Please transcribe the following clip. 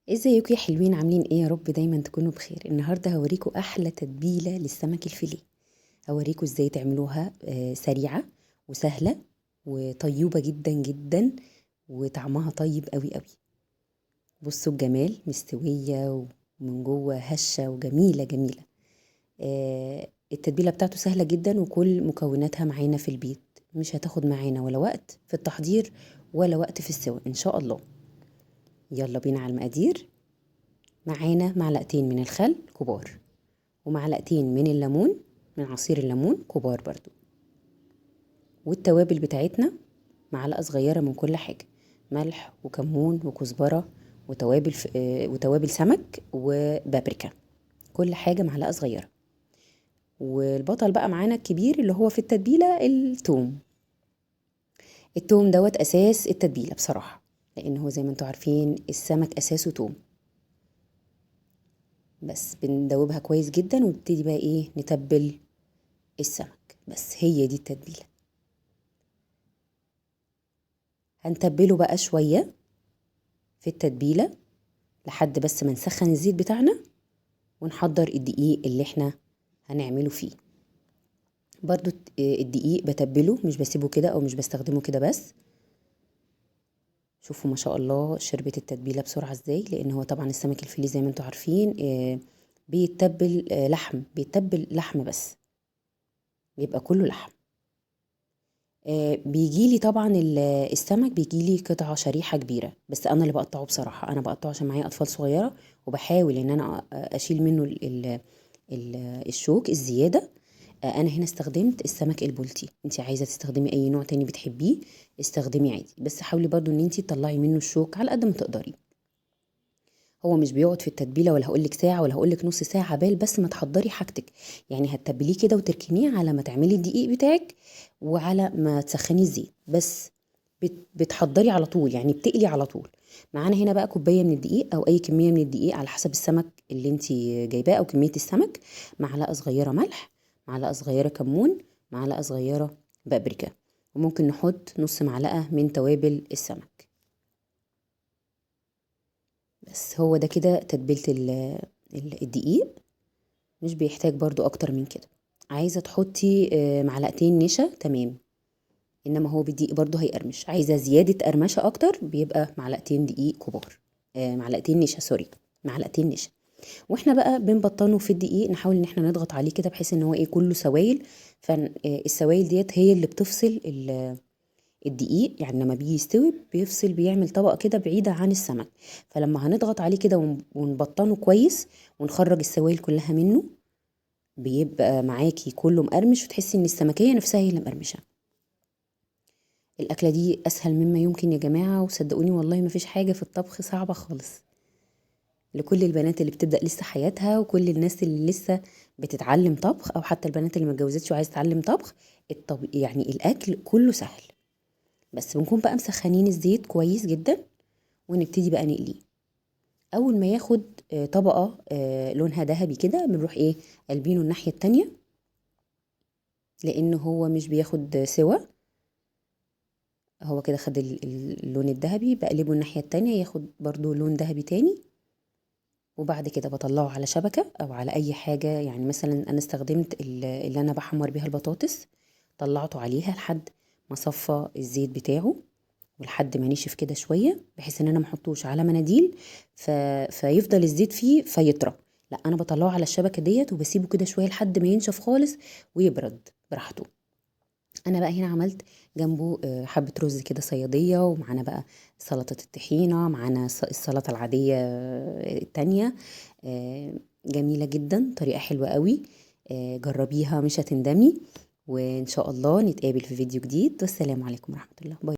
ازيكم يا حلوين؟ عاملين ايه؟ يا رب دايما تكونوا بخير. النهارده هوريكم احلى تتبيله للسمك الفيليه. هوريكم ازاي تعملوها سريعه وسهله وطيوبه جدا جدا، وطعمها طيب قوي قوي. بصوا الجمال، مستويه ومن جوه هشه وجميله جميله. التتبيله بتاعته سهله جدا وكل مكوناتها معانا في البيت، مش هتاخد معانا ولا وقت في التحضير ولا وقت في السوى ان شاء الله. يلا بينا على المقادير. معانا معلقتين من الخل كبار، ومعلقتين من الليمون، من عصير الليمون كبار برضو، والتوابل بتاعتنا معلقة صغيرة من كل حاجة، ملح وكمون وكزبرة وتوابل سمك وبابريكا، كل حاجة معلقة صغيرة. والبطل بقى معانا الكبير اللي هو في التتبيلة التوم. التوم دوت أساس التتبيلة بصراحة، لأن هو زي ما انتوا عارفين السمك أساسه توم. بس بندوبها كويس جدا ونبتدي بقى ايه، نتبل السمك. بس هي دي التتبيلة. هنتبله بقى شوية في التتبيلة لحد بس ما نسخن الزيت بتاعنا ونحضر الدقيق اللي احنا هنعمله فيه. برضو الدقيق بتبله، مش بسيبه كده او مش بستخدمه كده بس. شوفوا ما شاء الله شربت التتبيلة بسرعة ازاي، لان هو طبعا السمك الفيليه زي ما انتوا عارفين بيتبل لحم، بيتبل لحم بس، بيبقى كله لحم. بيجيلي طبعا السمك بيجيلي قطعة شريحة كبيرة، بس انا اللي بقطعه بصراحة. انا بقطعه عشان معايا اطفال صغيرة، وبحاول ان انا اشيل منه الشوك الزيادة. انا هنا استخدمت السمك البلطي، انت عايزة تستخدمي اي نوع تاني بتحبيه استخدمي عادي، بس حاولي برضو ان انت تطلعي منه الشوك على قد ما تقدري. هو مش بيقعد في التتبيله، ولا هقولك ساعه ولا هقولك نص ساعه عبال بس ما تحضري حاجتك. يعني هتتبليه كده وتركنيه على ما تعملي الدقيق بتاعك وعلى ما تسخني الزيت بس. بتحضري على طول، يعني بتقلي على طول. معانا هنا بقى كوبايه من الدقيق او اي كميه من الدقيق على حسب السمك اللي انت جايباه او كميه السمك. معلقه صغيره ملح، معلقه صغيره كمون، معلقه صغيره بابريكا، وممكن نحط نص معلقه من توابل السمك. بس هو ده كده تتبيلة الدقيق، مش بيحتاج برضو اكتر من كده. عايزة تحطي معلقتين نشا تمام، انما هو بالدقيق برضو هيقرمش. عايزة زيادة قرمشة اكتر بيبقى معلقتين دقيق كبار، معلقتين نشا، سوري، معلقتين نشا. واحنا بقى بنبطنه في الدقيق نحاول ان احنا نضغط عليه كده بحيث ان هو ايه كله سوائل. فالسوائل ديت هي اللي بتفصل الدقيق، يعني لما بيجي يستوي بيفصل، بيعمل طبقة كده بعيدة عن السمك. فلما هنضغط عليه كده ونبطنه كويس ونخرج السوائل كلها منه، بيبقى معاكي كله مقرمش، وتحسي ان السمكية نفسها هي اللي مقرمشة. الأكلة دي أسهل مما يمكن يا جماعة، وصدقوني والله ما فيش حاجة في الطبخ صعبة خالص. لكل البنات اللي بتبدأ لسه حياتها، وكل الناس اللي لسه بتتعلم طبخ، أو حتى البنات اللي ما اتجوزتش وعايزة تتعلم طبخ. يعني الأكل كله سهل، بس بنكون بقى مسخنين الزيت كويس جدا ونبتدي بقى نقليه. اول ما ياخد طبقه لونها ذهبي كده، بنروح ايه قلبينه الناحيه التانية، لان هو مش بياخد سوا. هو كده خد اللون الذهبي، بقلبه الناحيه التانية ياخد برضو لون ذهبي تاني. وبعد كده بطلعه على شبكه او على اي حاجه. يعني مثلا انا استخدمت اللي انا بحمر بيها البطاطس، طلعته عليها لحد ما صفى الزيت بتاعه، ولحد ما نشف كده شويه، بحيث ان انا ما احطوش على مناديل فيفضل الزيت فيه فيطرى. لا، انا بطلعه على الشبكه ديت وبسيبه كده شويه لحد ما ينشف خالص ويبرد براحته. انا بقى هنا عملت جنبه حبه رز كده صياديه، ومعانا بقى سلطه الطحينه، معانا السلطه العاديه التانية. جميله جدا، طريقه حلوه قوي. جربيها مش هتندمي. وان شاء الله نتقابل في فيديو جديد، والسلام عليكم ورحمه الله. باي.